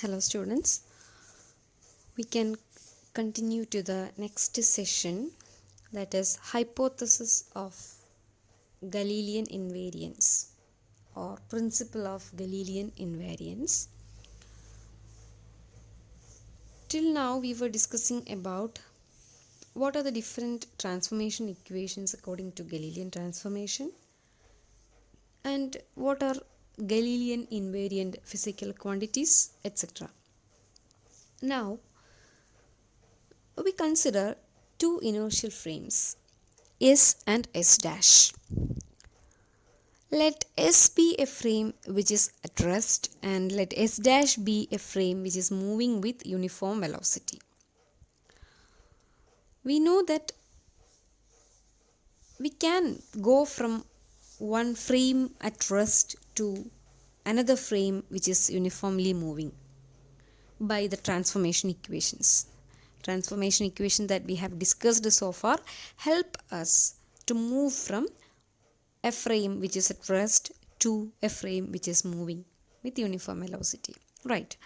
Hello students, we can continue to the next session, that is hypothesis of Galilean invariance or principle of Galilean invariance. Till now we were discussing about what are the different transformation equations according to Galilean transformation and what are Galilean invariant physical quantities, etc. Now we consider two inertial frames, S and S dash. Let S be a frame which is at rest and let S dash be a frame which is moving with uniform velocity. We know that we can go from one frame at rest to another frame which is uniformly moving by the transformation equations. Transformation equations that we have discussed so far help us to move from a frame which is at rest to a frame which is moving with uniform velocity. Right.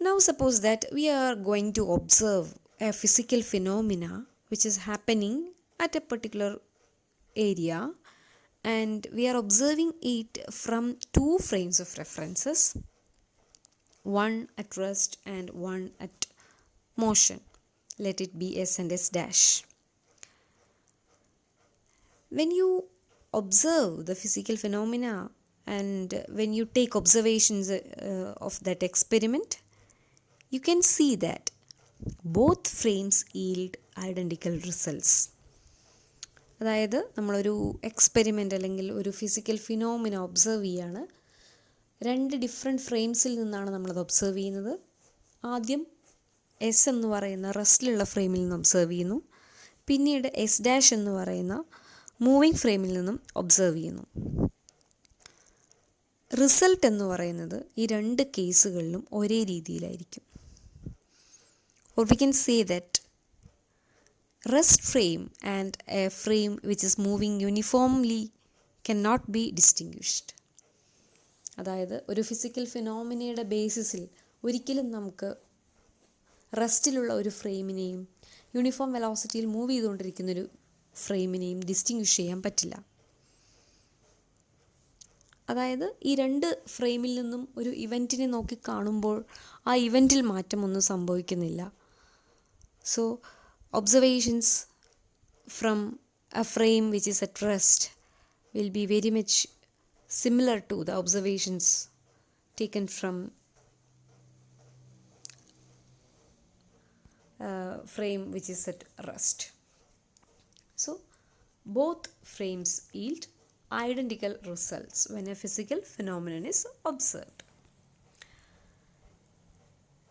Now suppose that we are going to observe a physical phenomena which is happening at a particular area, and we are observing it from two frames of references, one at rest and one at motion. Let it be S and S dash. When you observe the physical phenomena and when you take observations of that experiment, you can see that both frames yield identical results. അതായത് നമ്മളൊരു experiment അല്ലെങ്കിൽ ഒരു physical phenomena observe ചെയ്യാണ്. രണ്ട് different ഫ്രെയിംസിൽ നിന്നാണ് നമ്മളത് observe ചെയ്യുന്നത്. ആദ്യം എസ് എന്ന് പറയുന്ന റെസ്റ്റിലുള്ള ഫ്രെയിമിൽ നിന്ന് ഒബ്സർവ് ചെയ്യുന്നു, പിന്നീട് എസ് ഡാഷ് എന്ന് പറയുന്ന മൂവിങ് ഫ്രെയിമിൽ നിന്നും ഒബ്സർവ് ചെയ്യുന്നു. റിസൾട്ട് എന്ന് പറയുന്നത് ഈ രണ്ട് കേസുകളിലും ഒരേ രീതിയിലായിരിക്കും. Or we can say that rest frame and a frame which is moving uniformly cannot be distinguished. അതായത് ഒരു ഫിസിക്കൽ ഫിനോമിനയുടെ ബേസിസിൽ ഒരിക്കലും നമുക്ക് റെസ്റ്റിലുള്ള ഒരു ഫ്രെയിമിനെയും യൂണിഫോം വെലോസിറ്റിയിൽ മൂവ് ചെയ്തുകൊണ്ടിരിക്കുന്നൊരു ഫ്രെയിമിനെയും ഡിസ്റ്റിങ്വിഷ് ചെയ്യാൻ പറ്റില്ല. അതായത് ഈ രണ്ട് ഫ്രെയിമിൽ നിന്നും ഒരു ഇവൻറ്റിനെ നോക്കി കാണുമ്പോൾ ആ ഇവൻറ്റിൽ മാറ്റമൊന്നും സംഭവിക്കുന്നില്ല. So observations from a frame which is at rest will be very much similar to the observations taken from a frame which is at rest. So both frames yield identical results when a physical phenomenon is observed.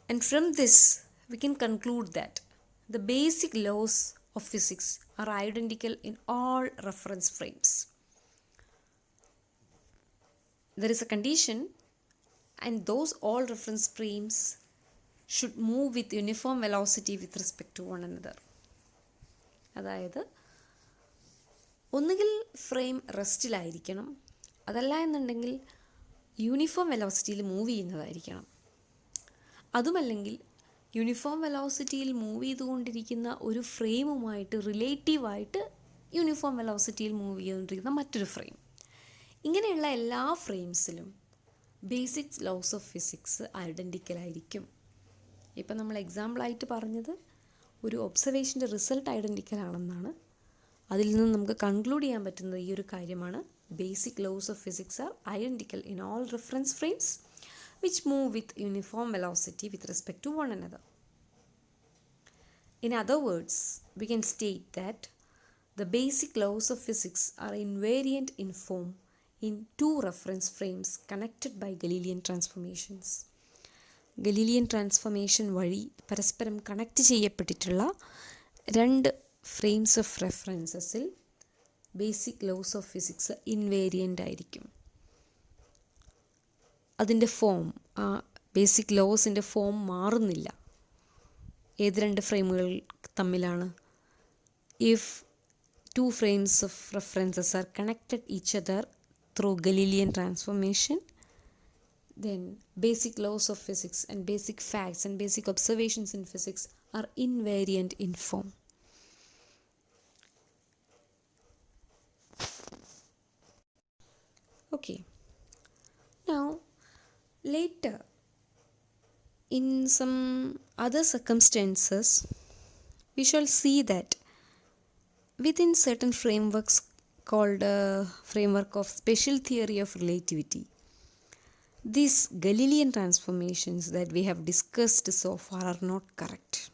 And from this we can conclude that the basic laws of physics are identical in all reference frames. There is a condition, and those all reference frames should move with uniform velocity with respect to one another. അതായത് ഒന്നുകിൽ frame റെസ്റ്റിലായിരിക്കണം, അതല്ല എന്നുണ്ടെങ്കിൽ uniform വെലോസിറ്റിയിൽ move ചെയ്യുന്നതായിരിക്കണം. അതുമല്ലെങ്കിൽ uniform വെലോസിറ്റിയിൽ move ചെയ്തുകൊണ്ടിരിക്കുന്ന ഒരു ഫ്രെയിമുമായിട്ട് റിലേറ്റീവായിട്ട് uniform വെലോസിറ്റിയിൽ move ചെയ്തുകൊണ്ടിരിക്കുന്ന മറ്റൊരു frame. ഇങ്ങനെയുള്ള എല്ലാ ഫ്രെയിംസിലും ബേസിക് ലോസ് ഓഫ് ഫിസിക്സ് ഐഡൻറ്റിക്കലായിരിക്കും. ഇപ്പം നമ്മൾ എക്സാമ്പിളായിട്ട് പറഞ്ഞത് ഒരു ഒബ്സർവേഷൻ്റെ റിസൾട്ട് ഐഡൻറ്റിക്കൽ ആണെന്നാണ്. അതിൽ നിന്ന് നമുക്ക് കൺക്ലൂഡ് ചെയ്യാൻ പറ്റുന്നത് ഈ ഒരു കാര്യമാണ്: basic laws of physics are identical in all reference frames which move with uniform velocity with respect to one another. In other words, we can state that the basic laws of physics are invariant in form in two reference frames connected by Galilean transformations. Galilean transformation വഴി പരസ്പരം connect ചെയ്യപ്പെട്ടിട്ടുള്ള രണ്ട് frames of റെഫറൻസസിൽ basic laws of physics invariant ആയിരിക്കും. അതിൻ്റെ form, ആ basic ലോസിൻ്റെ form മാറുന്നില്ല. ഏത് രണ്ട് ഫ്രെയിമുകൾ തമ്മിലാണ്? If to frames of references are connected each other through Galilean transformation, then basic laws of physics and basic facts and basic observations in physics are invariant in form. Okay. Now, later, in some other circumstances, we shall see that within certain frameworks called a framework of special theory of relativity, these Galilean transformations that we have discussed so far are not correct.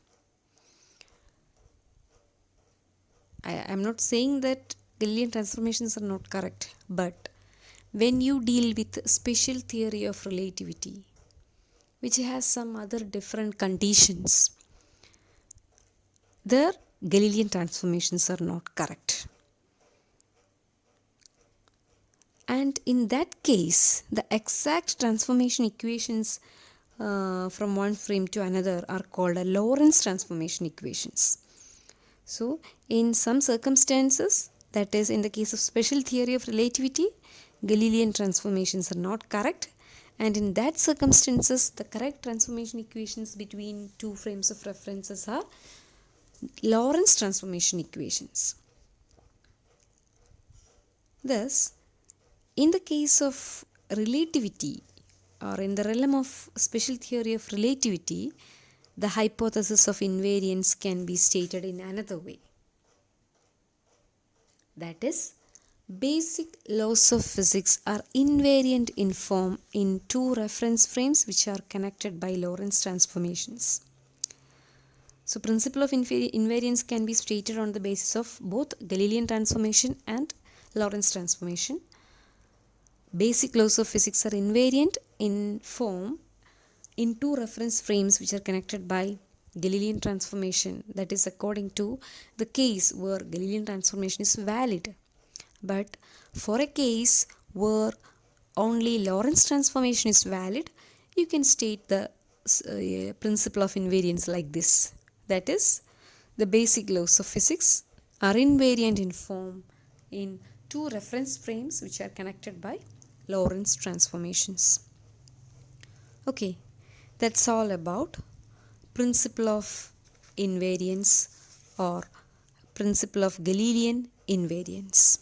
I am not saying that Galilean transformations are not correct, but when you deal with special theory of relativity, which has some other different conditions, their Galilean transformations are not correct. And in that case, the exact transformation equations from one frame to another are called Lorentz transformation equations. So, in some circumstances, that is in the case of special theory of relativity, Galilean transformations are not correct, and in that circumstances, the correct transformation equations between two frames of references are Lorentz transformation equations. Thus, in the case of relativity, or in the realm of special theory of relativity, the hypothesis of invariance can be stated in another way. That is, basic laws of physics are invariant in form in two reference frames which are connected by Lorentz transformations. So, principle of invariance can be stated on the basis of both Galilean transformation and Lorentz transformation. Basic laws of physics are invariant in form in two reference frames which are connected by Galilean transformation, that is according to the case where Galilean transformation is valid. But for a case where only Lorentz transformation is valid, you can state the principle of invariance like this. That is, the basic laws of physics are invariant in form in two reference frames which are connected by Lorentz transformations. Okay, that's all about principle of invariance or principle of Galilean invariance.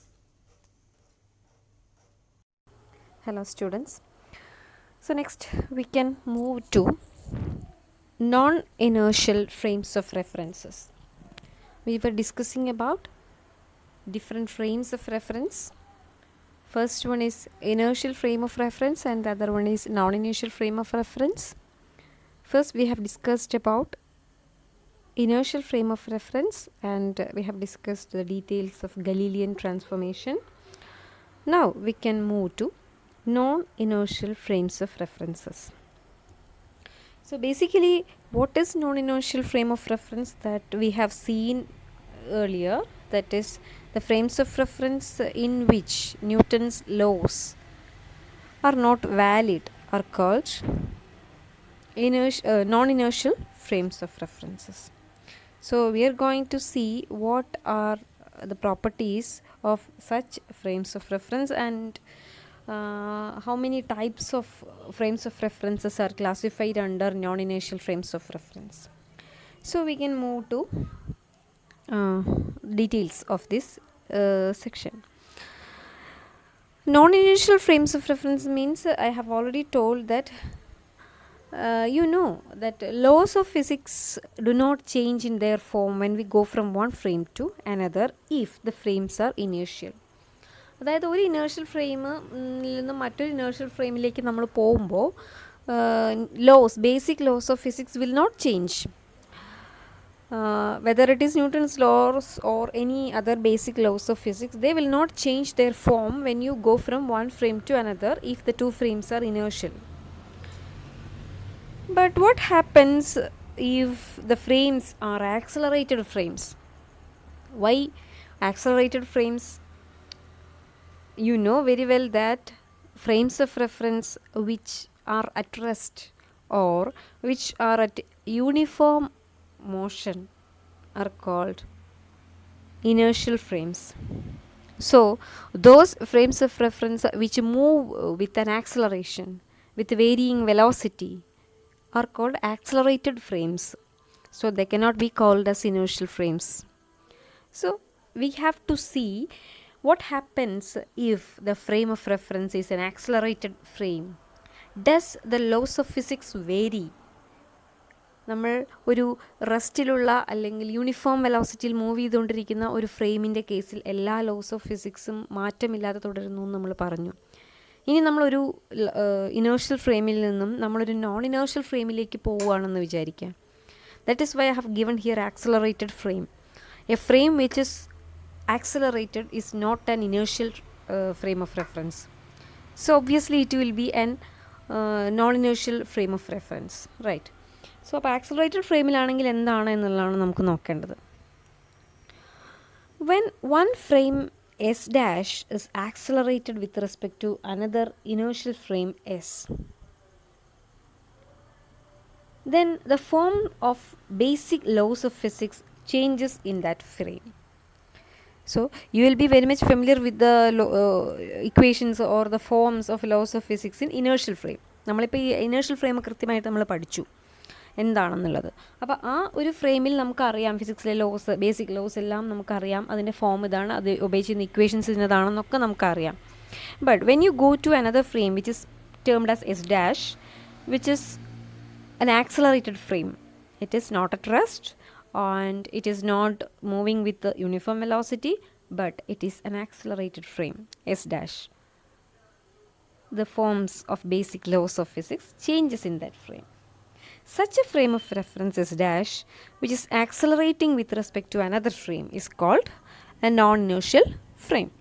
Hello students. So next we can move to non-inertial frames of references. We were discussing about different frames of reference. First one is inertial frame of reference and the other one is non-inertial frame of reference. First we have discussed about inertial frame of reference and we have discussed the details of Galilean transformation. Now we can move to non-inertial frames of references. So basically, what is non-inertial frame of reference that we have seen earlier? That is the frames of reference in which Newton's laws are not valid are called non-inertial frames of references. So we are going to see what are the properties of such frames of reference and how many types of frames of references are classified under non-inertial frames of reference. So we can move to details of this section. Non-inertial frames of reference means I have already told that you know that laws of physics do not change in their form when we go from one frame to another if the frames are inertial. അതായത് ഒരു inertial ഫ്രെയിമിൽ നിന്ന് മറ്റൊരു inertial ഫ്രെയിമിലേക്ക് നമ്മൾ പോകുമ്പോൾ basic laws of physics will not change. Whether it is Newton's laws or any other basic laws of physics, they will not change their form when you go from one frame to another if the two frames are inertial. But what happens if the frames are accelerated frames? Why accelerated frames? You know very well that frames of reference which are at rest or which are at uniform motion are called inertial frames. So those frames of reference which move with an acceleration, with varying velocity are called accelerated frames. So they cannot be called as inertial frames. So we have to see what happens if the frame of reference is an accelerated frame. Does the laws of physics vary? നമ്മൾ ഒരു റെസ്റ്റിലുള്ള അല്ലെങ്കിൽ uniform വെലോസിറ്റിയിൽ move ചെയ്തുകൊണ്ടിരിക്കുന്ന ഒരു ഫ്രെയിമിൻ്റെ കേസിൽ എല്ലാ loss of ഫിസിക്സും മാറ്റമില്ലാതെ തുടരുന്നു എന്ന് നമ്മൾ പറഞ്ഞു. ഇനി നമ്മളൊരു ഇനേർഷ്യൽ ഫ്രെയിമിൽ നിന്നും നമ്മളൊരു നോൺ ഇനേർഷ്യൽ ഫ്രെയിമിലേക്ക് പോവുകയാണെന്ന് വിചാരിക്കാം. That is why I have given here accelerated frame. A frame which is accelerated is not an inertial frame of reference. So obviously it will be an non-inertial frame of reference, right? So അപ്പോൾ accelerated ഫ്രെയിമിലാണെങ്കിൽ എന്താണ് എന്നുള്ളതാണ് നമുക്ക് നോക്കേണ്ടത്. When one frame S dash is accelerated with respect to another inertial frame S, then the form of basic laws of physics changes in that frame. So you will be very much familiar with the equations or the forms of laws of physics in inertial frame. നമ്മളിപ്പോൾ ഈ inertial frame കൃത്യമായിട്ട് നമ്മൾ പഠിച്ചു എന്താണെന്നുള്ളത്. അപ്പോൾ ആ ഒരു ഫ്രെയിമിൽ നമുക്കറിയാം ഫിസിക്സിലെ ലോസ്, ബേസിക് ലോസ് എല്ലാം നമുക്കറിയാം. അതിൻ്റെ ഫോം ഇതാണ്, അത് ഉപയോഗിച്ചിരുന്ന ഇക്വേഷൻസ് ഇന്നതാണെന്നൊക്കെ നമുക്കറിയാം. But when you go to another frame which is termed as S dash, which is an accelerated frame, it is not at rest and it is not moving with the uniform velocity, but it is an accelerated frame, S dash. The forms of basic laws of physics changes in that frame. Such a frame of reference S dash, which is accelerating with respect to another frame, is called a non-inertial frame.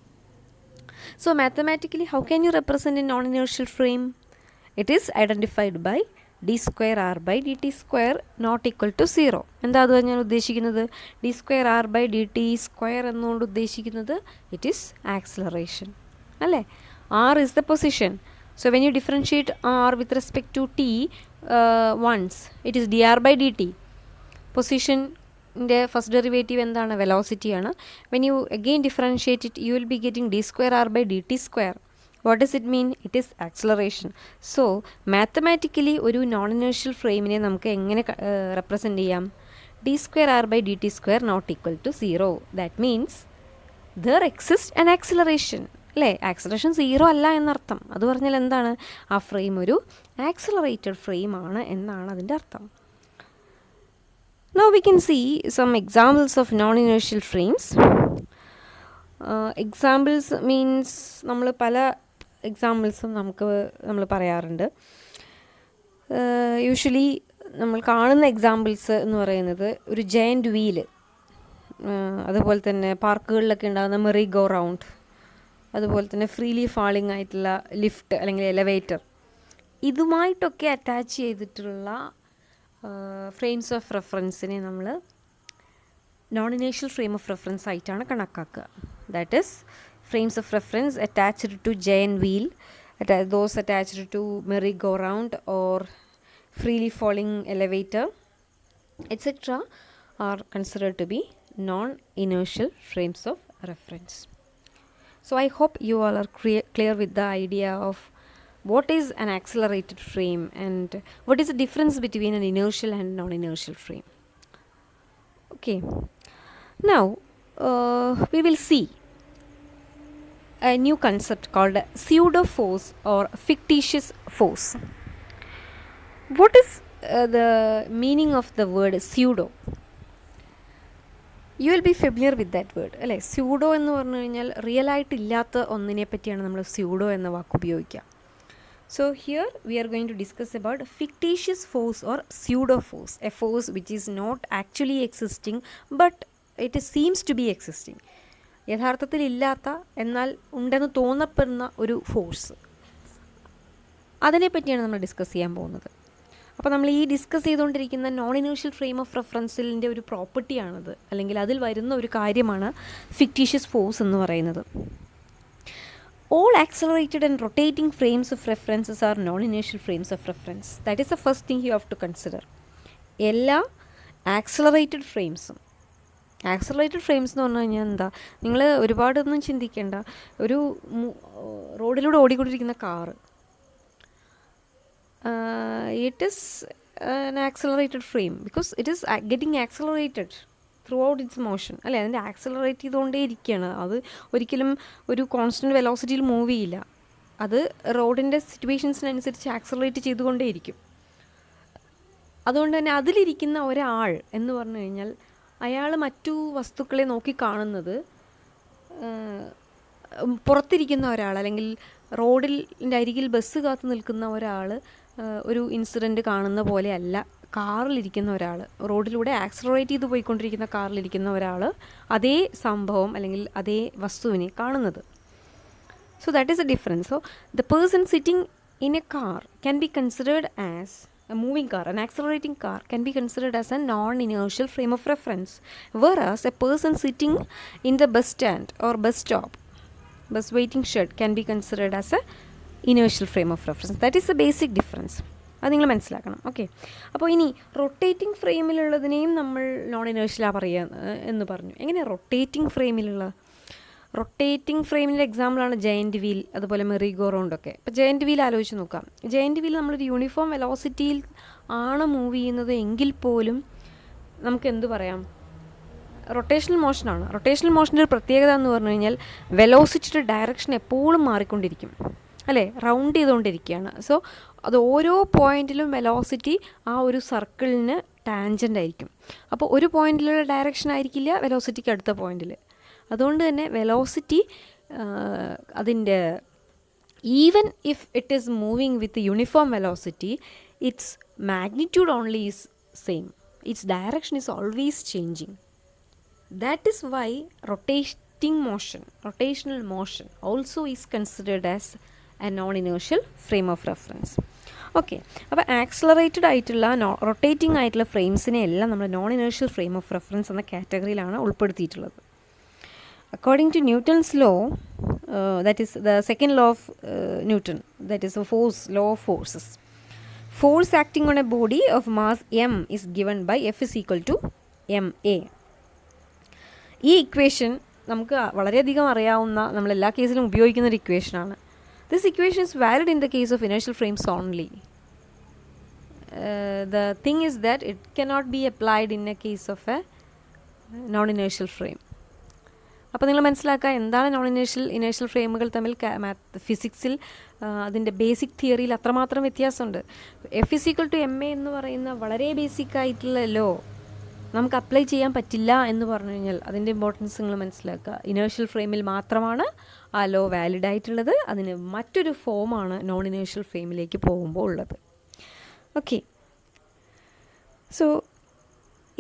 So mathematically, how can you represent a non-inertial frame? It is identified by d square r by dt square not equal to 0. എന്താ അത് ഞാൻ ഉദ്ദേശിക്കുന്നത്? d square r by dt square എന്നുകൊണ്ട് ഉദ്ദേശിക്കുന്നത് it is acceleration അല്ലേ? r is the position. So when you differentiate r with respect to t once, it is dr by dt. പൊസിഷൻ്റെ first derivative എന്താണ്? Velocity ആണ്. when you again differentiate it, you will be getting d square r by dt square. What does it mean? It is acceleration. So mathematically ഒരു non-inertial ഫ്രെയിമിനെ നമുക്ക് എങ്ങനെ represent ചെയ്യാം? d square r by dt square not equal to 0. That means there exists an acceleration. അല്ലേ? Acceleration 0 അല്ല എന്നർത്ഥം. അത് പറഞ്ഞാൽ എന്താണ്? ആ ഫ്രെയിം ഒരു ആക്സലറേറ്റഡ് ഫ്രെയിം ആണ് എന്നാണ് അതിൻ്റെ അർത്ഥം. Now we can see some examples of non-inertial frames. Examples means നമ്മൾ പല എക്സാമ്പിൾസും നമ്മൾ പറയാറുണ്ട്. യൂഷ്വലി നമ്മൾ കാണുന്ന എക്സാമ്പിൾസ് എന്ന് പറയുന്നത് ഒരു ജയൻറ്റ് വീല്, അതുപോലെ തന്നെ പാർക്കുകളിലൊക്കെ ഉണ്ടാകുന്ന മെറി ഗോ റൗണ്ട്, അതുപോലെ തന്നെ ഫ്രീലി ഫാളിംഗ് ആയിട്ടുള്ള ലിഫ്റ്റ് അല്ലെങ്കിൽ എലവേറ്റർ, ഇതുമായിട്ടൊക്കെ അറ്റാച്ച് ചെയ്തിട്ടുള്ള ഫ്രെയിംസ് ഓഫ് റെഫറൻസിനെ നമ്മൾ non inertial frame of reference ആയിട്ടാണ് കണക്കാക്കുക. That is frames of reference attached to giant wheel, those attached to merry-go-round or freely falling elevator, etc. are considered to be non-inertial frames of reference. So I hope you all are clear with the idea of what is an accelerated frame and what is the difference between an inertial and non-inertial frame. Okay, now we will see a new concept called pseudo force or fictitious force. What is the meaning of the word pseudo? You will be familiar with that word അല്ലേ? Pseudo എന്ന് പറഞ്ഞു കഴിഞ്ഞാൽ real ആയിട്ട് ഇല്ലാത്ത ഒന്നിനെ പറ്റിയാണ് നമ്മൾ pseudo എന്ന വാക്ക് ഉപയോഗിക്കുക. So here we are going to discuss about fictitious force or pseudo force, a force which is not actually existing but it seems to be existing. യഥാർത്ഥത്തിൽ ഇല്ലാത്ത എന്നാൽ ഉണ്ടെന്ന് തോന്നപ്പെടുന്ന ഒരു ഫോഴ്സ്, അതിനെപ്പറ്റിയാണ് നമ്മൾ ഡിസ്കസ് ചെയ്യാൻ പോകുന്നത്. അപ്പോൾ നമ്മൾ ഈ ഡിസ്കസ് ചെയ്തുകൊണ്ടിരിക്കുന്ന നോൺ ഇനേർഷ്യൽ ഫ്രെയിം ഓഫ് റെഫറൻസിൻ്റെ ഒരു പ്രോപ്പർട്ടിയാണത്, അല്ലെങ്കിൽ അതിൽ വരുന്ന ഒരു കാര്യമാണ് ഫിക്റ്റീഷ്യസ് ഫോഴ്സ് എന്ന് പറയുന്നത്. All accelerated and rotating frames of references are non-inertial frames of reference. That is the first thing you have to consider. എല്ലാ ആക്സലറേറ്റഡ് ഫ്രെയിംസും, ആക്സലറേറ്റഡ് ഫ്രെയിംസ് എന്ന് പറഞ്ഞു കഴിഞ്ഞാൽ എന്താ, നിങ്ങൾ ഒരുപാടൊന്നും ചിന്തിക്കേണ്ട. ഒരു റോഡിലൂടെ ഓടിക്കൊണ്ടിരിക്കുന്ന car, it is an accelerated frame because it is getting accelerated throughout its motion. അല്ലേ, അതിൻ്റെ ആക്സലറേറ്റ് ചെയ്തുകൊണ്ടേ ഇരിക്കുകയാണ്. അത് ഒരിക്കലും ഒരു കോൺസ്റ്റൻറ്റ് വെലോസിറ്റിയിൽ മൂവ് ചെയ്യില്ല. അത് റോഡിൻ്റെ സിറ്റുവേഷൻസിനനുസരിച്ച് ആക്സലറേറ്റ് ചെയ്തുകൊണ്ടേയിരിക്കും. അതുകൊണ്ട് തന്നെ അതിലിരിക്കുന്ന ഒരാൾ എന്ന് പറഞ്ഞു കഴിഞ്ഞാൽ അയാൾ മറ്റു വസ്തുക്കളെ നോക്കിക്കാണുന്നത് പുറത്തിരിക്കുന്ന ഒരാൾ, അല്ലെങ്കിൽ റോഡിൻ്റെ അരികിൽ ബസ് കാത്തു നിൽക്കുന്ന ഒരാൾ ഒരു ഇൻസിഡൻറ്റ് കാണുന്ന പോലെയല്ല കാറിലിരിക്കുന്ന ഒരാൾ, റോഡിലൂടെ ആക്സലറേറ്റ് ചെയ്ത് പോയിക്കൊണ്ടിരിക്കുന്ന കാറിലിരിക്കുന്ന ഒരാൾ അതേ സംഭവം അല്ലെങ്കിൽ അതേ വസ്തുവിനെ കാണുന്നത്. So that is A difference. So the person sitting in A car can be considered as a moving car, an accelerating car can be considered as a non-inertial frame of reference, whereas a person sitting in the bus stand or bus stop, bus waiting shed can be considered as a inertial frame of reference. That is the basic difference. അത് നിങ്ങൾ മനസ്സിലാക്കണം. Okay, അപ്പോൾ ഇനി rotating ഫ്രെയിമിലുള്ളതിനെയും നമ്മൾ non ഇനേർഷ്യലാണ് പറയുക എന്ന് പറഞ്ഞു. എങ്ങനെയാണ് റൊട്ടേറ്റിംഗ് ഫ്രെയിമിലുള്ള? റൊട്ടേറ്റിംഗ് ഫ്രെയിമിൻ്റെ എക്സാമ്പിളാണ് ജയൻറ്റ് വീൽ, അതുപോലെ മെറി ഗോ റൗണ്ടൊക്കെ. ഇപ്പോൾ ജയൻറ്റ് വീൽ ആലോചിച്ച് നോക്കാം. ജയൻറ്റ് വീൽ നമ്മളൊരു യൂണിഫോം വെലോസിറ്റിയിൽ ആണ് മൂവ് ചെയ്യുന്നത് എങ്കിൽ പോലും നമുക്ക് എന്ത് പറയാം? റൊട്ടേഷണൽ മോഷനാണ്. റൊട്ടേഷണൽ മോഷൻ്റെ ഒരു പ്രത്യേകത എന്ന് പറഞ്ഞു കഴിഞ്ഞാൽ വെലോസിറ്റിയുടെ ഡയറക്ഷൻ എപ്പോഴും മാറിക്കൊണ്ടിരിക്കും, അല്ലേ, റൗണ്ട് ചെയ്തുകൊണ്ടിരിക്കുകയാണ്. സോ അത് ഓരോ പോയിൻറ്റിലും വെലോസിറ്റി ആ ഒരു സർക്കിളിന് ടാൻജൻ്റ് ആയിരിക്കും. അപ്പോൾ ഒരു പോയിൻറ്റിലുള്ള ഡയറക്ഷൻ ആയിരിക്കില്ല വെലോസിറ്റിക്ക് അടുത്ത പോയിൻറ്റിൽ. അതുകൊണ്ട് തന്നെ വെലോസിറ്റി അതിൻ്റെ even if it is moving with uniform velocity, its magnitude only is same, its direction is always changing. That is why rotational motion also is considered as a non-inertial frame of reference. Okay, അപ്പോൾ accelerated ആയിട്ടുള്ള rotating ആയിട്ടുള്ള ഫ്രെയിംസിനെ എല്ലാം നമ്മൾ non inertial frame of reference എന്ന കാറ്റഗറിയിലാണ് ഉൾപ്പെടുത്തിയിട്ടുള്ളത്. According to Newton's law, that is the second law of Newton, that is a law of forces. Force acting on a body of mass m is given by F is equal to ma. ഈ equation നമുക്ക് വളരെയധികം അറിയാവുന്ന, നമ്മൾ എല്ലാ കേസിലും ഉപയോഗിക്കുന്ന ഒരു ഇക്വേഷനാണ്. This equation is valid in the case of inertial frames only. The thing is that it cannot be applied in a case of a non-inertial frame. അപ്പോൾ നിങ്ങൾ മനസ്സിലാക്കുക എന്താണ് ഇനേർഷ്യൽ ഫ്രെയിമുകൾ തമ്മിൽ. ഫിസിക്സിൽ അതിൻ്റെ ബേസിക് തിയറിയിൽ അത്രമാത്രം വ്യത്യാസമുണ്ട്. F is equal to M A എന്ന് പറയുന്ന വളരെ ബേസിക് ആയിട്ടുള്ള ലോ നമുക്ക് അപ്ലൈ ചെയ്യാൻ പറ്റില്ല എന്ന് പറഞ്ഞു കഴിഞ്ഞാൽ അതിൻ്റെ ഇമ്പോർട്ടൻസ് നിങ്ങൾ മനസ്സിലാക്കുക. ഇനേർഷ്യൽ ഫ്രെയിമിൽ മാത്രമാണ് ആ ലോ വാലിഡ് ആയിട്ടുള്ളത്. അതിന് മറ്റൊരു ഫോമാണ് നോൺ ഇനേർഷ്യൽ ഫ്രെയിമിലേക്ക് പോകുമ്പോൾ ഉള്ളത്. ഓക്കെ, സോ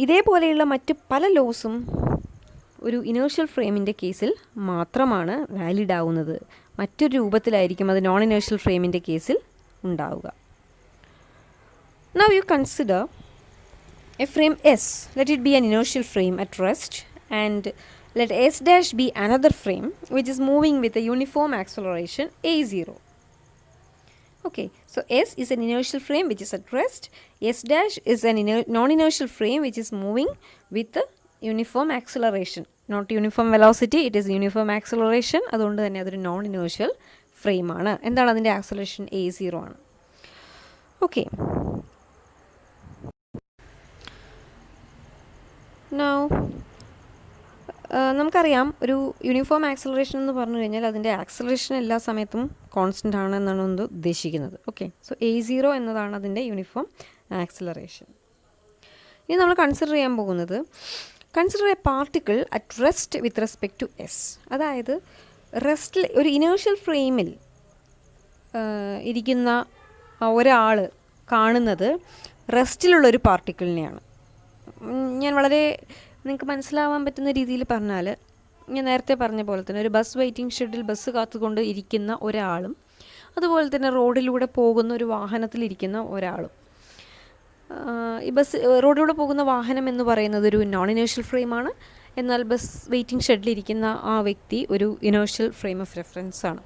ഇതേപോലെയുള്ള മറ്റ് പല ലോസും ഒരു ഇനേർഷ്യൽ ഫ്രെയിമിൻ്റെ കേസിൽ മാത്രമാണ് വാലിഡ് ആവുന്നത്. മറ്റൊരു രൂപത്തിലായിരിക്കും അത് നോൺ ഇനേർഷ്യൽ ഫ്രെയിമിൻ്റെ കേസിൽ ഉണ്ടാവുക. Now you consider a frame S, let it be an inertial frame at rest, and let S dash be another frame which is moving with a uniform acceleration a0. Okay, so S is an inertial frame which is at rest. S dash is an non-inertial frame which is moving with a uniform acceleration, not uniform velocity, it is uniform acceleration. അതുകൊണ്ട് തന്നെ അതൊരു non inertial ഫ്രെയിമാണ്. എന്താണ് അതിൻ്റെ acceleration? a0 ആണ്. Okay, now നമുക്കറിയാം ഒരു uniform acceleration എന്ന് പറഞ്ഞു കഴിഞ്ഞാൽ അതിൻ്റെ ആക്സലറേഷൻ എല്ലാ സമയത്തും കോൺസ്റ്റൻ്റ് ആണ് എന്നാണ് ഒന്ന് ഉദ്ദേശിക്കുന്നത്. ഓക്കെ, സോ a0 എന്നതാണ് അതിൻ്റെ യൂണിഫോം ആക്സലറേഷൻ. ഇനി നമ്മൾ കൺസിഡർ ചെയ്യാൻ പോകുന്നത്, consider a particle at rest with respect to S. അതായത് റെസ്റ്റിൽ ഒരു ഇനേർഷ്യൽ ഫ്രെയിമിൽ ഇരിക്കുന്ന ഒരാൾ കാണുന്നത് റെസ്റ്റിലുള്ളൊരു പാർട്ടിക്കിളിനെയാണ്. ഞാൻ വളരെ നിങ്ങൾക്ക് മനസ്സിലാവാൻ പറ്റുന്ന രീതിയിൽ പറഞ്ഞാൽ, ഞാൻ നേരത്തെ പറഞ്ഞ പോലെ തന്നെ ഒരു ബസ് വെയിറ്റിംഗ് ഷെഡിൽ ബസ് കാത്തുകൊണ്ട് ഇരിക്കുന്ന ഒരാളും അതുപോലെ തന്നെ റോഡിലൂടെ പോകുന്ന ഒരു വാഹനത്തിലിരിക്കുന്ന ഒരാളും. ഈ റോഡിലൂടെ പോകുന്ന വാഹനം എന്ന് പറയുന്നത് ഒരു നോൺ ഇനേർഷ്യൽ ഫ്രെയിമാണ്. എന്നാൽ ബസ് വെയിറ്റിംഗ് ഷെഡിലിരിക്കുന്ന ആ വ്യക്തി ഒരു ഇനേർഷ്യൽ ഫ്രെയിം ഓഫ് റെഫറൻസ് ആണ്.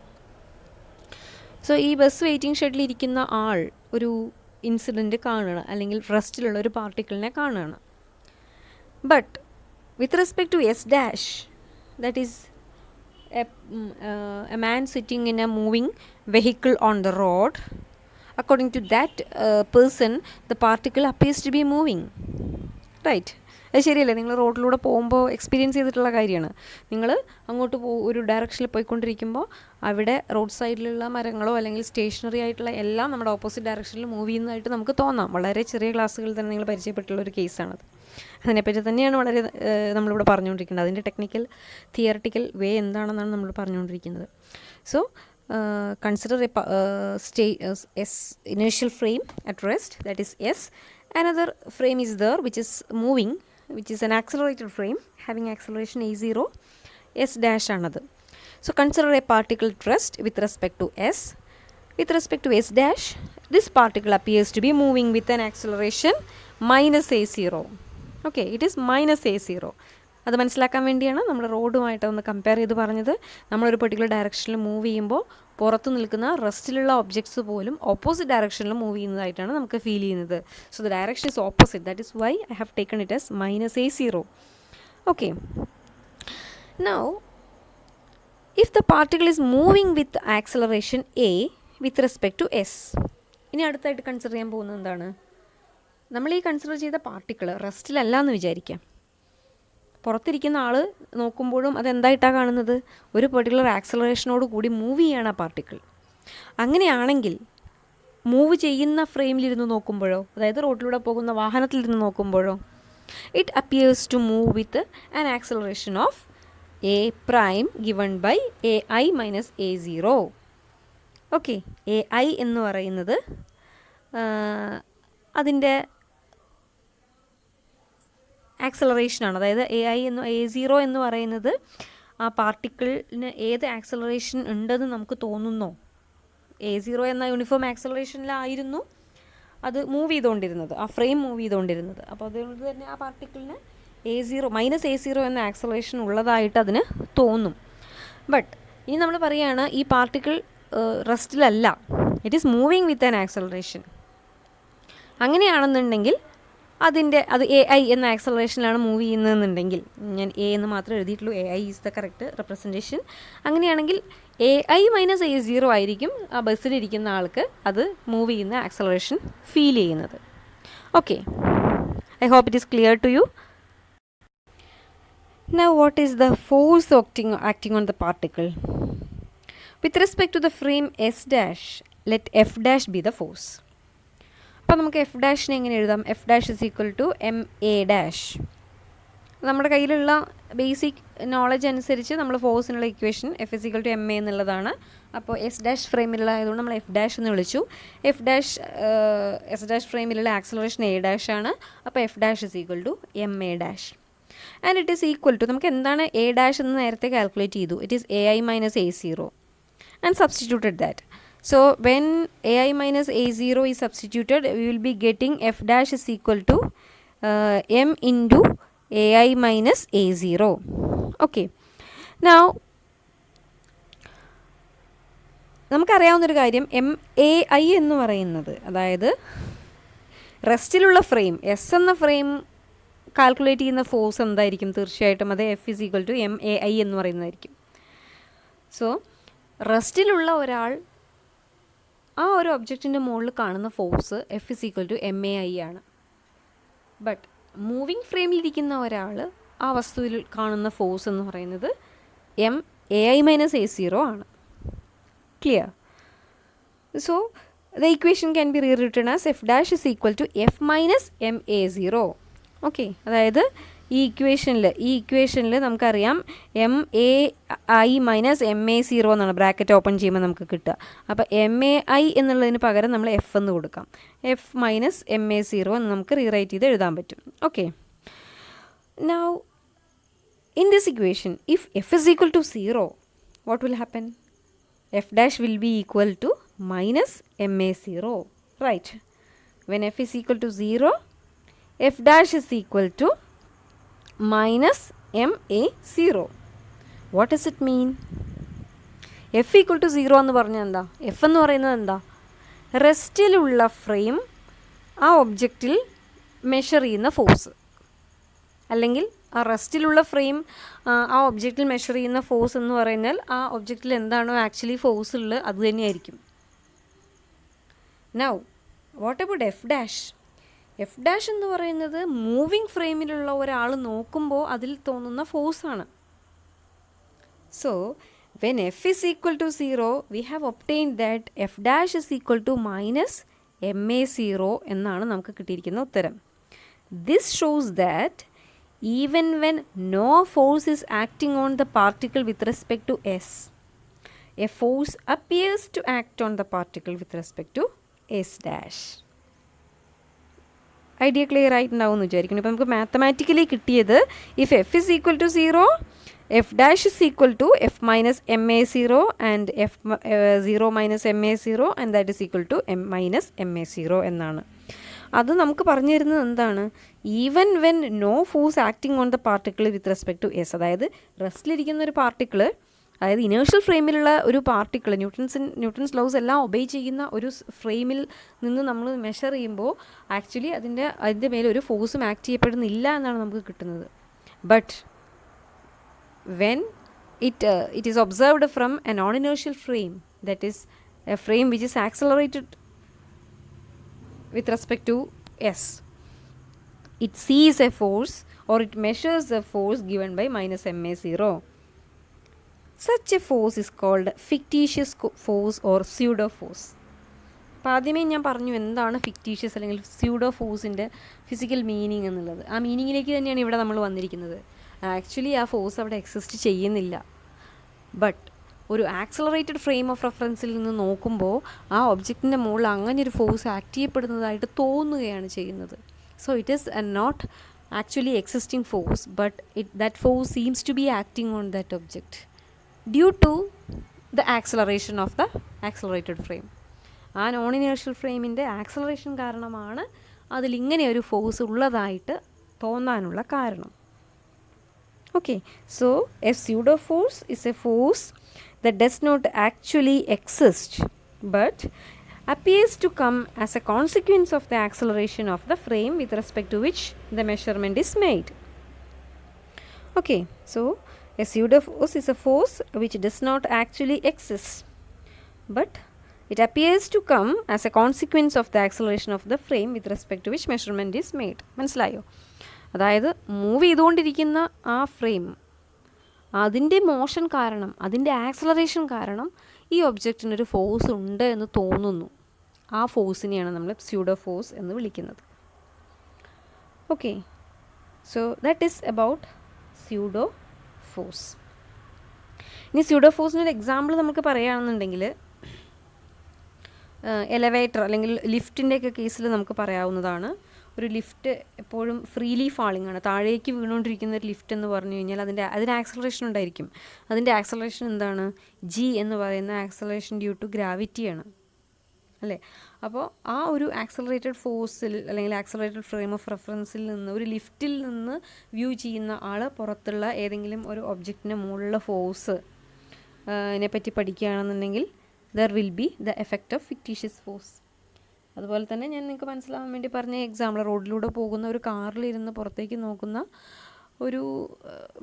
സോ ഈ ബസ് വെയിറ്റിംഗ് ഷെഡിലിരിക്കുന്ന ആൾ ഒരു ഇൻസിഡൻറ്റ് കാണുകയാണ്, അല്ലെങ്കിൽ റെസ്റ്റിലുള്ള ഒരു പാർട്ടിക്കിളിനെ കാണുകയാണ്. But with respect to S dash, that is a man sitting in a moving vehicle on the road, according to that person the particle appears to be moving, right? അത് ശരിയല്ലേ? നിങ്ങൾ റോഡിലൂടെ പോകുമ്പോൾ എക്സ്പീരിയൻസ് ചെയ്തിട്ടുള്ള കാര്യമാണ്. നിങ്ങൾ അങ്ങോട്ട് ഒരു ഡയറക്ഷനിൽ പോയിക്കൊണ്ടിരിക്കുമ്പോൾ അവിടെ റോഡ് സൈഡിലുള്ള മരങ്ങളോ അല്ലെങ്കിൽ സ്റ്റേഷനറി ആയിട്ടുള്ള എല്ലാം നമ്മുടെ ഓപ്പോസിറ്റ് ഡയറക്ഷനിൽ മൂവ് ചെയ്യുന്നതായിട്ട് നമുക്ക് തോന്നാം. വളരെ ചെറിയ ക്ലാസ്സുകളിൽ തന്നെ നിങ്ങൾ പരിചയപ്പെട്ടുള്ള ഒരു കേസാണത്. അതിനെപ്പറ്റി തന്നെയാണ് വളരെ നമ്മളിവിടെ പറഞ്ഞുകൊണ്ടിരിക്കുന്നത്. അതിൻ്റെ ടെക്നിക്കൽ തിയറട്ടിക്കൽ വേ എന്താണെന്നാണ് നമ്മൾ പറഞ്ഞുകൊണ്ടിരിക്കുന്നത്. So consider a inertial frame at rest, that is S. Another frame is there which is moving, which is an accelerated frame having acceleration a0, S dash another. So consider a particle at rest with respect to S. With respect to S dash, this particle appears to be moving with an acceleration minus a0. Okay, it is minus a0. അത് മനസ്സിലാക്കാൻ വേണ്ടിയാണ് നമ്മൾ റോഡുമായിട്ട് ഒന്ന് compare ചെയ്ത് പറഞ്ഞത്. നമ്മളൊരു particular ഡയറക്ഷനിൽ move ചെയ്യുമ്പോൾ പുറത്ത് നിൽക്കുന്ന റെസ്റ്റിലുള്ള ഒബ്ജക്ട്സ് പോലും ഓപ്പോസിറ്റ് ഡയറക്ഷനിൽ മൂവ് ചെയ്യുന്നതായിട്ടാണ് നമുക്ക് ഫീൽ ചെയ്യുന്നത്. So the direction is opposite, that is why I have taken it as minus a0. Okay, now if the particle is moving with acceleration a with respect to s. ഇനി അടുത്തായിട്ട് consider ചെയ്യാൻ പോകുന്നത് എന്താണ്? നമ്മൾ ഈ consider ചെയ്ത particle റെസ്റ്റിലല്ല എന്ന് വിചാരിക്കാം. പുറത്തിരിക്കുന്ന ആൾ നോക്കുമ്പോഴും അതെന്തായിട്ടാണ് കാണുന്നത്? ഒരു പെർട്ടിക്കുലർ ആക്സലറേഷനോട് കൂടി മൂവ് ചെയ്യാണ് ആ പാർട്ടിക്കിൾ. അങ്ങനെയാണെങ്കിൽ മൂവ് ചെയ്യുന്ന ഫ്രെയിമിലിരുന്ന് നോക്കുമ്പോഴോ, അതായത് റോഡിലൂടെ പോകുന്ന വാഹനത്തിലിരുന്ന് നോക്കുമ്പോഴോ, it appears to move with an acceleration of A prime given by A I minus a0. Okay, A I എന്ന് പറയുന്നത് അതിൻ്റെ ആക്സലറേഷനാണ്. അതായത് a0 എന്ന് പറയുന്നത് ആ പാർട്ടിക്കിളിന് ഏത് ആക്സലറേഷൻ ഉണ്ടെന്ന് നമുക്ക് തോന്നുന്നോ, a0 എന്ന യൂണിഫോം ആക്സലറേഷനിലായിരുന്നു അത് മൂവ് ചെയ്തുകൊണ്ടിരുന്നത്, ആ ഫ്രെയിം മൂവ് ചെയ്തുകൊണ്ടിരുന്നത്. അപ്പോൾ അതുകൊണ്ട് തന്നെ ആ പാർട്ടിക്കിളിന് മൈനസ് a0 എന്ന ആക്സലറേഷൻ ഉള്ളതായിട്ട് അതിന് തോന്നും. ബട്ട് ഇനി നമ്മൾ പറയുകയാണ് ഈ പാർട്ടിക്കിൾ റെസ്റ്റിലല്ല, it is moving with an acceleration. അങ്ങനെയാണെന്നുണ്ടെങ്കിൽ അത് എ ഐ എന്ന ആക്സലറേഷനിലാണ് മൂവ് ചെയ്യുന്നതെന്നുണ്ടെങ്കിൽ, ഞാൻ എ എന്ന് മാത്രമേ എഴുതിയിട്ടുള്ളൂ, A I is the correct representation. അങ്ങനെയാണെങ്കിൽ എ ഐ മൈനസ് a0 ആയിരിക്കും ആ ബസ്സിലിരിക്കുന്ന ആൾക്ക് അത് മൂവ് ചെയ്യുന്ന ആക്സലറേഷൻ ഫീൽ ചെയ്യുന്നത്. Okay, I hope it is clear to you. Now what is the force acting on the particle? With respect to the frame S dash, let F dash be the force. അപ്പോൾ നമുക്ക് F ഡാഷിനെ എങ്ങനെ എഴുതാം? F dash is equal to M A dash. നമ്മുടെ കയ്യിലുള്ള basic knowledge അനുസരിച്ച് നമ്മൾ ഫോഴ്സിനുള്ള equation F is equal to M A എന്നുള്ളതാണ്. അപ്പോൾ എസ് ഡാഷ് ഫ്രെയിമിലുള്ളതായതുകൊണ്ട് നമ്മൾ എഫ് ഡാഷ് എന്ന് വിളിച്ചു. എസ് ഡാഷ് ഫ്രെയിമിലുള്ള ആക്സലറേഷൻ എ ഡാഷ് ആണ്. അപ്പോൾ F dash is equal to M A dash. And it is equal to, നമുക്ക് എന്താണ് എ ഡാഷ് എന്ന് നേരത്തെ കാൽക്കുലേറ്റ് ചെയ്തു, it is A I minus a0 and substituted that. So when ai minus a0 is substituted, we will be getting f dash is equal to m into ai minus a0. Okay, now നമുക്കറിയാവുന്നൊരു കാര്യം, M A I എന്ന് പറയുന്നത്, അതായത് റെസ്റ്റിലുള്ള frame S എന്ന frame calculate ചെയ്യുന്ന force എന്തായിരിക്കും? തീർച്ചയായിട്ടും അത് F is equal to M A I എന്ന് പറയുന്നതായിരിക്കും. സോ റെസ്റ്റിലുള്ള ഒരാൾ ആ ഒരു ഒബ്ജക്റ്റിൻ്റെ മുകളിൽ കാണുന്ന force F is equal to M A I ആണ്. ബട്ട് മൂവിങ് ഫ്രെയിമിലിരിക്കുന്ന ഒരാൾ ആ വസ്തുവിൽ കാണുന്ന ഫോഴ്സ് എന്ന് പറയുന്നത് M A I minus a0 ആണ്. Clear? So the equation can be rewritten as F dash is equal to F minus M a0. Okay, അതായത് ഈ ഇക്വേഷനിൽ നമുക്കറിയാം M A I minus M a0 എന്നാണ് ബ്രാക്കറ്റ് ഓപ്പൺ ചെയ്യുമ്പോൾ നമുക്ക് കിട്ടുക. അപ്പോൾ എം എ ഐ എന്നുള്ളതിന് പകരം നമ്മൾ എഫ് എന്ന് കൊടുക്കാം. എഫ് മൈനസ് എം a0 എന്ന് നമുക്ക് റീറൈറ്റ് ചെയ്ത് എഴുതാൻ പറ്റും. Okay, now in this equation if F is equal to 0, what will happen? F dash will be equal to minus M a0, right? When F is equal to 0, F dash is equal to minus ma0. what does it mean? f equal to 0 എന്ന് പറഞ്ഞാൽ എന്താ? F എന്ന് പറയുന്നത് എന്താ? റെസ്റ്റിലുള്ള frame ആ ഒബ്ജക്റ്റിൽ measure ചെയ്യുന്ന force, അല്ലെങ്കിൽ ആ റെസ്റ്റിലുള്ള ഫ്രെയിം ആ ഒബ്ജക്റ്റിൽ മെഷർ ചെയ്യുന്ന ഫോഴ്സ് എന്ന് പറഞ്ഞാൽ ആ ഒബ്ജക്റ്റിൽ എന്താണോ ആക്ച്വലി ഫോഴ്സ് ഉള്ളത് അത് തന്നെയായിരിക്കും. Now what about F dash? F dash എന്ന് പറയുന്നത് മൂവിങ് ഫ്രെയിമിലുള്ള ഒരാൾ നോക്കുമ്പോൾ അതിൽ തോന്നുന്ന ഫോഴ്സാണ്. So when f is equal to 0, we have obtained that f dash is equal to minus ma0 എന്നാണ് നമുക്ക് കിട്ടിയിരിക്കുന്ന ഉത്തരം. This shows that even when no force is acting on the particle with respect to s, a force appears to act on the particle with respect to s dash. Idea clear ആയിട്ടുണ്ടാവും എന്ന് വിചാരിക്കുന്നു. ഇപ്പോൾ നമുക്ക് mathematically കിട്ടിയത് if F is equal to 0, F dash is equal to F minus M A 0 and F 0 minus M A 0 and that is equal to M minus M A 0 എന്നാണ്. അത് നമുക്ക് പറഞ്ഞു തരുന്നത് എന്താണ്? Even when no force acting on the particle with respect to S, അതായത് റെസ്റ്റിലിരിക്കുന്ന ഒരു particle, അതായത് ഇനേർഷ്യൽ ഫ്രെയിമിലുള്ള ഒരു പാർട്ടിക്കിൾ, ന്യൂട്ടൺസ് ലോസ് എല്ലാം ഒബേ ചെയ്യുന്ന ഒരു ഫ്രെയിമിൽ നിന്ന് നമ്മൾ മെഷർ ചെയ്യുമ്പോൾ ആക്ച്വലി അതിൻ്റെ മേലെ ഒരു ഫോഴ്സും ആക്ട് ചെയ്യപ്പെടുന്നില്ല എന്നാണ് നമുക്ക് കിട്ടുന്നത്. But when it is observed from a non-inertial frame, that is a frame which is accelerated with respect to s, it sees a force or it measures a force given by minus ma0. Such a force is called fictitious force or pseudo force. അപ്പോൾ ആദ്യമേ ഞാൻ പറഞ്ഞു എന്താണ് fictitious അല്ലെങ്കിൽ pseudo ഫോഴ്സിൻ്റെ physical meaning എന്നുള്ളത്. ആ മീനിങ്ങിലേക്ക് തന്നെയാണ് ഇവിടെ നമ്മൾ വന്നിരിക്കുന്നത്. ആക്ച്വലി ആ ഫോഴ്സ് അവിടെ എക്സിസ്റ്റ് ചെയ്യുന്നില്ല. ബട്ട് ഒരു ആക്സലറേറ്റഡ് ഫ്രെയിം ഓഫ് റെഫറൻസിൽ നിന്ന് നോക്കുമ്പോൾ ആ ഒബ്ജക്റ്റിൻ്റെ മുകളിൽ അങ്ങനെ ഒരു ഫോഴ്സ് ആക്ട് ചെയ്യപ്പെടുന്നതായിട്ട് തോന്നുകയാണ് ചെയ്യുന്നത്. So it is not actually existing force, but that force seems to be acting on that object due to the acceleration of the accelerated frame. ആ നോൺ ഇനേർഷ്യൽ ഫ്രെയിമിൻ്റെ ആക്സലറേഷൻ കാരണമാണ് അതിലിങ്ങനെ ഒരു ഫോഴ്സ് ഉള്ളതായിട്ട് തോന്നാനുള്ള കാരണം. Okay, so a pseudo force is a force that does not actually exist but appears to come as a consequence of the acceleration of the frame with respect to which the measurement is made. Okay, so a pseudo force is a force which does not actually exist but it appears to come as a consequence of the acceleration of the frame with respect to which measurement is made. മനസ്സിലായോ? അതായത് move ചെയ്തുകൊണ്ടിരിക്കുന്ന ആ frame, അതിൻ്റെ motion കാരണം, അതിൻ്റെ acceleration കാരണം ഈ ഒബ്ജക്റ്റിനൊരു force ഉണ്ട് എന്ന് തോന്നുന്നു. ആ ഫോഴ്സിനെയാണ് നമ്മൾ സ്യൂഡോ ഫോഴ്സ് എന്ന് വിളിക്കുന്നത്. Okay, so that is about pseudo force. ഇനി സ്യൂഡോ ഫോഴ്സിനൊരു എക്സാമ്പിൾ നമുക്ക് പറയുകയാണെന്നുണ്ടെങ്കിൽ എലവേറ്റർ അല്ലെങ്കിൽ ലിഫ്റ്റിൻ്റെയൊക്കെ കേസിൽ നമുക്ക് പറയാവുന്നതാണ്. ഒരു ലിഫ്റ്റ് എപ്പോഴും ഫ്രീലി ഫാളിംഗ് ആണ്. താഴേക്ക് വീണുകൊണ്ടിരിക്കുന്ന ഒരു ലിഫ്റ്റ് എന്ന് പറഞ്ഞു കഴിഞ്ഞാൽ അതിന് ആക്സലറേഷൻ ഉണ്ടായിരിക്കും. അതിൻ്റെ ആക്സലറേഷൻ എന്താണ്? ജി എന്ന് പറയുന്ന ആക്സലറേഷൻ ഡ്യൂ ടു ഗ്രാവിറ്റിയാണ്, അല്ലേ? അപ്പോൾ ആ ഒരു ആക്സലറേറ്റഡ് ഫോഴ്സിൽ അല്ലെങ്കിൽ ആക്സലറേറ്റഡ് ഫ്രെയിം ഓഫ് റെഫറൻസിൽ നിന്ന്, ഒരു ലിഫ്റ്റിൽ നിന്ന് വ്യൂ ചെയ്യുന്ന ആൾ പുറത്തുള്ള ഏതെങ്കിലും ഒരു ഒബ്ജക്റ്റിൻ്റെ മുകളിലുള്ള ഫോഴ്സ് നെപ്പറ്റി പഠിക്കുകയാണെന്നുണ്ടെങ്കിൽ there will be the effect of fictitious force. അതുപോലെ തന്നെ ഞാൻ നിങ്ങൾക്ക് മനസ്സിലാവാൻ വേണ്ടി പറഞ്ഞ എക്സാമ്പിൾ, റോഡിലൂടെ പോകുന്ന ഒരു കാറിലിരുന്ന് പുറത്തേക്ക് നോക്കുന്ന ഒരു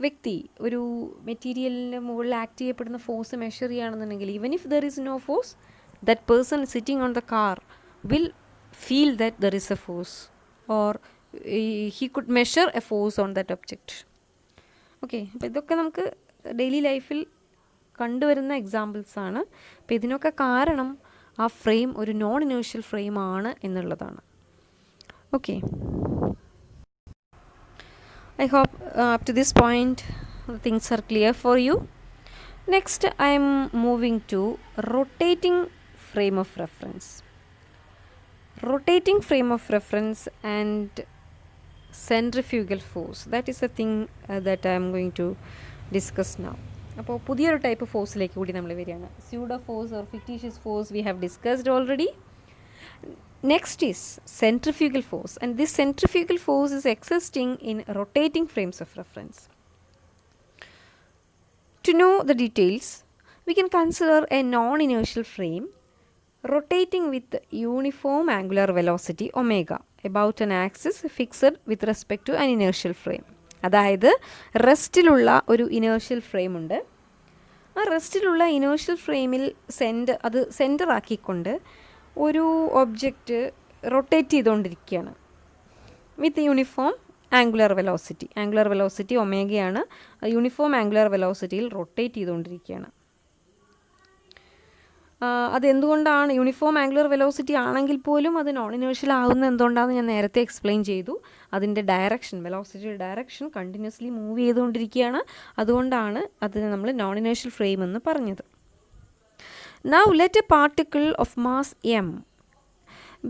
വ്യക്തി ഒരു മെറ്റീരിയലിൻ്റെ മുകളിൽ ആക്ട് ചെയ്യപ്പെടുന്ന ഫോഴ്സ് മെഷർ ചെയ്യുകയാണെന്നുണ്ടെങ്കിൽ, even if there is no force, that person sitting on the car will feel that there is a force or he could measure a force on that object. Okay, അപ്പോൾ ഇതൊക്കെ നമുക്ക് daily ലൈഫിൽ കണ്ടുവരുന്ന എക്സാമ്പിൾസാണ്. അപ്പോൾ ഇതിനൊക്കെ കാരണം ആ ഫ്രെയിം ഒരു നോൺ ഇനേർഷ്യൽ ഫ്രെയിം ആണ് എന്നുള്ളതാണ്. Okay, I hope up to this point things are clear for you. Next I'm moving to rotating frame of reference. Rotating frame of reference and centrifugal force, that is a thing that I'm going to discuss now. അപ്പോൾ പുതിയൊരു type ഫോഴ്സിലേക്ക് കൂടി നമ്മൾ വരികയാണ്. Pseudo force or fictitious force we have discussed already. Next is centrifugal force, and this centrifugal force is existing in rotating frames of reference. To know the details, we can consider a non-inertial frame rotating with uniform angular velocity omega about an axis fixed with respect to an inertial frame. അതായത് റെസ്റ്റിലുള്ള ഒരു inertial frame ഉണ്ട്. ആ റെസ്റ്റിലുള്ള inertial ഫ്രെയിമിൽ അത് centre ആക്കിക്കൊണ്ട് ഒരു object rotate ചെയ്തുകൊണ്ടിരിക്കുകയാണ് with uniform angular velocity ഒമേഗയാണ്. Uniform angular വെലോസിറ്റിയിൽ റൊട്ടേറ്റ് ചെയ്തുകൊണ്ടിരിക്കുകയാണ്. അതെന്തുകൊണ്ടാണ് യൂണിഫോം ആംഗുലർ വെലോസിറ്റി ആണെങ്കിൽ പോലും അത് നോൺ ഇനേർഷ്യൽ ആവുന്നത് എന്തുകൊണ്ടാണെന്ന് ഞാൻ നേരത്തെ എക്സ്പ്ലെയിൻ ചെയ്തു. അതിൻ്റെ ഡയറക്ഷൻ, വെലോസിറ്റിയുടെ ഡയറക്ഷൻ കണ്ടിന്യൂസ്ലി മൂവ് ചെയ്തുകൊണ്ടിരിക്കുകയാണ്. അതുകൊണ്ടാണ് അതിന് നമ്മൾ നോൺ ഇനേർഷ്യൽ ഫ്രെയിം എന്ന് പറഞ്ഞത്. Now let a particle of mass m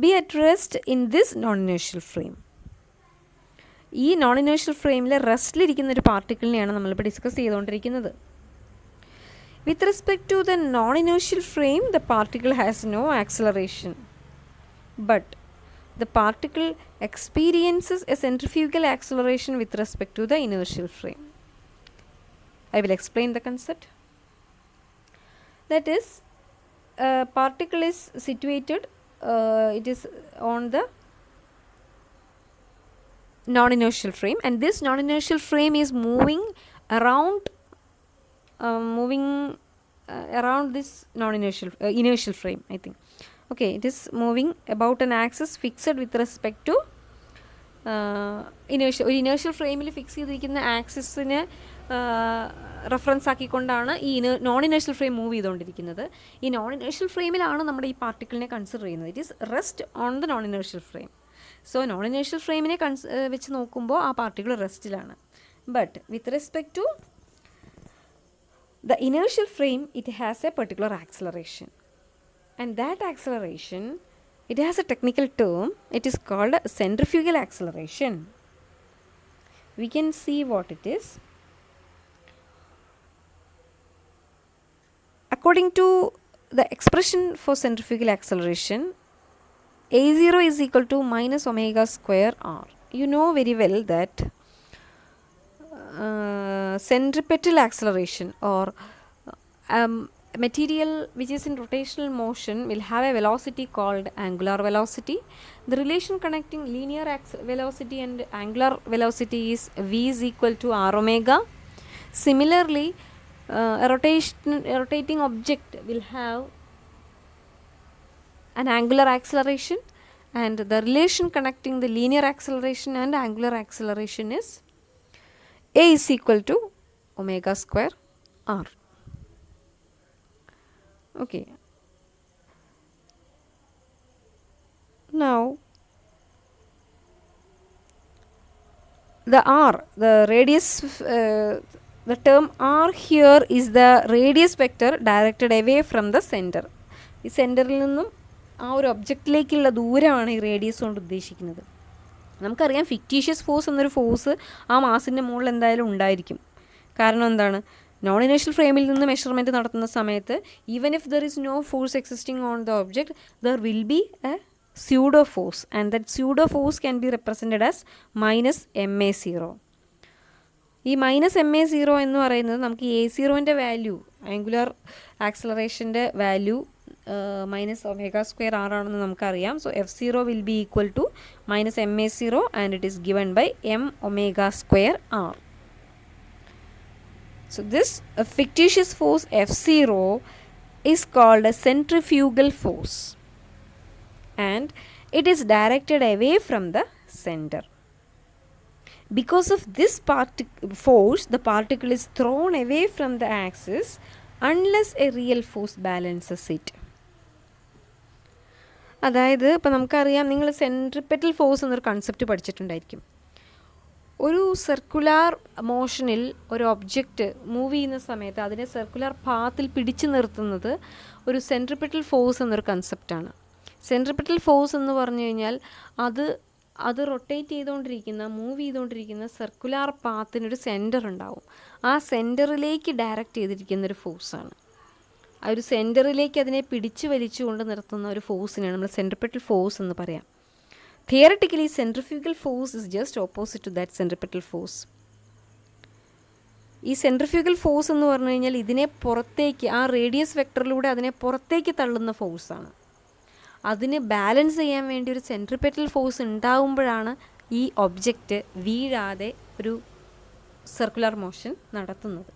be at rest in this non-inertial frame. ഈ നോൺ ഇനേർഷ്യൽ ഫ്രെയിമിൽ റെസ്റ്റിലിരിക്കുന്ന ഒരു പാർട്ടിക്കിളിനെയാണ് നമ്മളിപ്പോൾ ഡിസ്കസ് ചെയ്തുകൊണ്ടിരിക്കുന്നത്. With respect to the non-inertial frame, the particle has no acceleration, but the particle experiences a centrifugal acceleration with respect to the inertial frame. I will explain the concept. That is, a particle is situated, it is on the non-inertial frame, and this non-inertial frame is moving around this inertial frame, I think. Okay, it is moving about an axis fixed with respect to inertial frame fix ചെയ്തിരിക്കുന്ന ആക്സിസിന് reference ആക്കിക്കൊണ്ടാണ് ഈ non inertial frame move ചെയ്തുകൊണ്ടിരിക്കുന്നത്. ഈ non inertial ഫ്രെയിമിലാണ് നമ്മുടെ ഈ പാർട്ടിക്കിളിനെ consider ചെയ്യുന്നത്. It is rest on the non inertial frame. So non inertial ഫ്രെയിമിനെ വെച്ച് നോക്കുമ്പോൾ ആ പാർട്ടിക്കിൾ റെസ്റ്റിലാണ്. But with respect to the inertial frame, it has a particular acceleration, and that acceleration, it has a technical term, it is called centrifugal acceleration. We can see what it is. According to the expression for centrifugal acceleration, a0 is equal to minus omega square r. You know very well that centripetal acceleration, or material which is in rotational motion, will have a velocity called angular velocity. The relation connecting linear velocity and angular velocity is v is equal to r omega. Similarly, a rotating object will have an angular acceleration, and the relation connecting the linear acceleration and angular acceleration is a is equal to omega square r. Okay. Now, the r, the radius, the term r here is the radius vector directed away from the center. ഈ സെൻറ്ററിൽ നിന്നും ആ ഒരു ഒബ്ജക്റ്റിലേക്കുള്ള ദൂരമാണ് ഈ radius കൊണ്ട് ഉദ്ദേശിക്കുന്നത്. നമുക്കറിയാം ഫിക്റ്റീഷ്യസ് ഫോഴ്സ് എന്നൊരു ഫോഴ്സ് ആ മാസിൻ്റെ മുകളിൽ എന്തായാലും ഉണ്ടായിരിക്കും. കാരണം എന്താണ്? നോൺ ഇനേർഷ്യൽ ഫ്രെയിമിൽ നിന്ന് മെഷർമെൻറ്റ് നടത്തുന്ന സമയത്ത് even if there is no force existing on the object, there will be a pseudo force, and that pseudo force can be represented as minus ma0. ഈ മൈനസ് ma0 എന്ന് പറയുന്നത് നമുക്ക് a0ൻ്റെ value, angular ആക്സലറേഷൻ്റെ value minus omega square r ആണെന്ന് നമുക്കറിയാം. So f0 will be equal to minus ma0 and it is given by m omega square r. So this fictitious force f0 is called a centrifugal force, and it is directed away from the center. Because of this force, the particle is thrown away from the axis unless a real force balances it. അതായത് ഇപ്പോൾ നമുക്കറിയാം, നിങ്ങൾ centripetal force എന്നൊരു concept പഠിച്ചിട്ടുണ്ടായിരിക്കും. ഒരു circular മോഷനിൽ ഒരു object move ചെയ്യുന്ന സമയത്ത് അതിനെ സർക്കുലർ പാത്തിൽ പിടിച്ചു നിർത്തുന്നത് ഒരു സെൻട്രിപെറ്റൽ ഫോഴ്സ് എന്നൊരു കൺസെപ്റ്റാണ്. സെൻട്രിപെറ്റൽ ഫോഴ്സ് എന്ന് പറഞ്ഞു കഴിഞ്ഞാൽ അത് റൊട്ടേറ്റ് ചെയ്തുകൊണ്ടിരിക്കുന്ന, മൂവ് ചെയ്തുകൊണ്ടിരിക്കുന്ന സർക്കുലാർ പാത്തിനൊരു സെൻറ്റർ ഉണ്ടാവും. ആ സെൻറ്ററിലേക്ക് ഡയറക്റ്റ് ചെയ്തിരിക്കുന്നൊരു ഫോഴ്സാണ്. ആ ഒരു സെൻറ്ററിലേക്ക് അതിനെ പിടിച്ചു വലിച്ചുകൊണ്ട് നിർത്തുന്ന ഒരു ഫോഴ്സിനെയാണ് നമ്മൾ സെൻട്രിപെറ്റൽ ഫോഴ്സ് എന്ന് പറയാം. Theoretically, centrifugal force is just opposite to that centripetal force. ഈ സെൻട്രിഫ്യൂഗൽ ഫോഴ്സ് എന്ന് പറഞ്ഞു കഴിഞ്ഞാൽ ഇതിനെ പുറത്തേക്ക്, ആ റേഡിയസ് വെക്ടറിലൂടെ അതിനെ പുറത്തേക്ക് തള്ളുന്ന ഫോഴ്സാണ്. അതിന് ബാലൻസ് ചെയ്യാൻ വേണ്ടി ഒരു സെൻട്രിപെറ്റൽ ഫോഴ്സ് ഉണ്ടാകുമ്പോഴാണ് ഈ ഒബ്ജക്റ്റ് വീഴാതെ ഒരു സർക്കുലർ മോഷൻ നടത്തുന്നത്.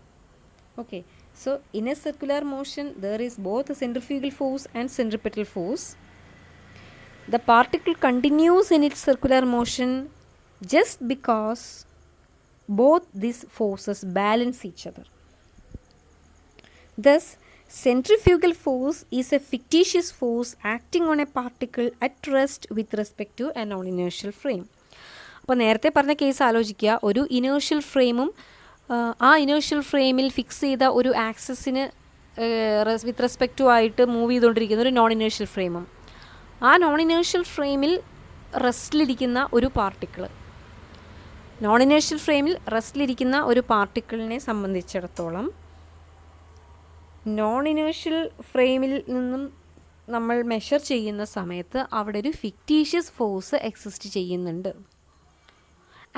Okay, so in A circular motion there is both centrifugal force and centripetal force. The particle continues in its circular motion just because both these forces balance each other. Thus, centrifugal force is a fictitious force acting on a particle at rest with respect to a non-inertial frame. അപ്പോൾ നേരത്തെ പറഞ്ഞ case ആലോചിക്കുക, ഒരു inertial ഫ്രെയിമും ആ inertial ഫ്രെയിമിൽ fix ചെയ്ത ഒരു ആക്സസിന് വിത്ത് റെസ്പെക്റ്റ് ടു ആയിട്ട് മൂവ് ചെയ്തുകൊണ്ടിരിക്കുന്ന ഒരു നോൺ ഇനേർഷ്യൽ ഫ്രെയിമും, ആ നോൺ ഇനേർഷ്യൽ ഫ്രെയിമിൽ റെസ്റ്റിലിരിക്കുന്ന ഒരു പാർട്ടിക്കിൾ, നോൺ ഇനേർഷ്യൽ ഫ്രെയിമിൽ റെസ്റ്റിലിരിക്കുന്ന ഒരു പാർട്ടിക്കിളിനെ സംബന്ധിച്ചിടത്തോളം നോൺ ഇനേർഷ്യൽ ഫ്രെയിമിൽ നിന്നും നമ്മൾ മെഷർ ചെയ്യുന്ന സമയത്ത് അവിടെ ഒരു ഫിക്റ്റീഷ്യസ് ഫോഴ്സ് എക്സിസ്റ്റ് ചെയ്യുന്നുണ്ട്.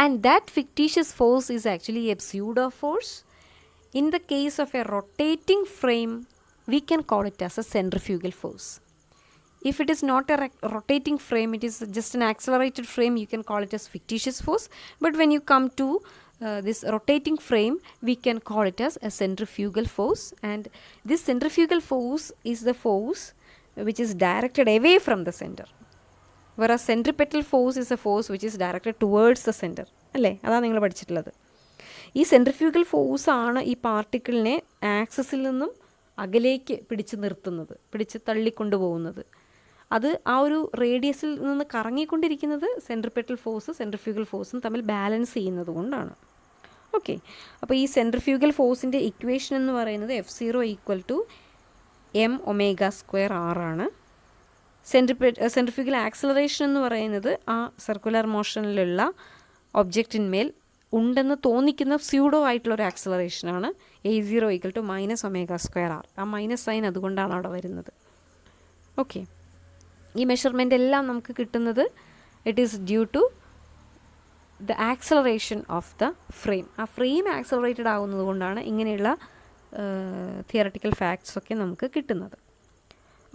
And that fictitious force is actually A pseudo force. In the case of a rotating frame, we can call it as a centrifugal force. If it is not a rotating frame, it is just an accelerated frame, you can call it as fictitious force. But when you come to this rotating frame, we can call it as a centrifugal force. And this centrifugal force is the force which is directed away from the center, whereas centripetal force is a force which is directed towards the center. അല്ലേ, അതാണ് നിങ്ങൾ പഠിച്ചിട്ടുള്ളത്. ഈ centrifugal ഫോഴ്സാണ് ഈ പാർട്ടിക്കിളിനെ ആക്സസിൽ നിന്നും അകലേക്ക് പിടിച്ച് നിർത്തുന്നത്, പിടിച്ച് തള്ളിക്കൊണ്ടുപോകുന്നത്. അത് ആ ഒരു റേഡിയസിൽ നിന്ന് കറങ്ങിക്കൊണ്ടിരിക്കുന്നത് സെൻട്രിപെറ്റൽ ഫോഴ്സ് സെൻട്രിഫ്യൂഗൽ ഫോഴ്സും തമ്മിൽ ബാലൻസ് ചെയ്യുന്നത് കൊണ്ടാണ്. ഓക്കെ, അപ്പോൾ ഈ സെൻട്രിഫ്യൂഗൽ ഫോഴ്സിൻ്റെ ഇക്വേഷൻ എന്ന് പറയുന്നത് F0 = m⍵² ആണ്. സെൻട്രിഫ്യൂഗൽ ആക്സലറേഷൻ എന്ന് പറയുന്നത് ആ സർക്കുലർ മോഷനിലുള്ള ഒബ്ജക്റ്റിന്മേൽ ഉണ്ടെന്ന് തോന്നിക്കുന്ന സ്യൂഡോ ആയിട്ടുള്ളൊരു ആക്സലറേഷനാണ്. A0 = -ω²R. ആ മൈനസ് സൈൻ അതുകൊണ്ടാണ് അവിടെ വരുന്നത്. ഓക്കെ, ഈ മെഷർമെൻ്റ് എല്ലാം നമുക്ക് കിട്ടുന്നത് it is due to the acceleration of the frame. ആ ഫ്രെയിം ആക്സലറേറ്റഡ് ആകുന്നത് കൊണ്ടാണ് ഇങ്ങനെയുള്ള തിയറട്ടിക്കൽ ഫാക്ട്സ് ഒക്കെ നമുക്ക് കിട്ടുന്നത്.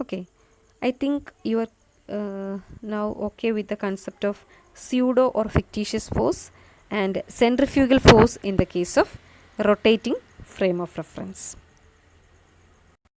Okay, I think you are now okay with the concept of pseudo or fictitious force and centrifugal force in the case of rotating frame of reference.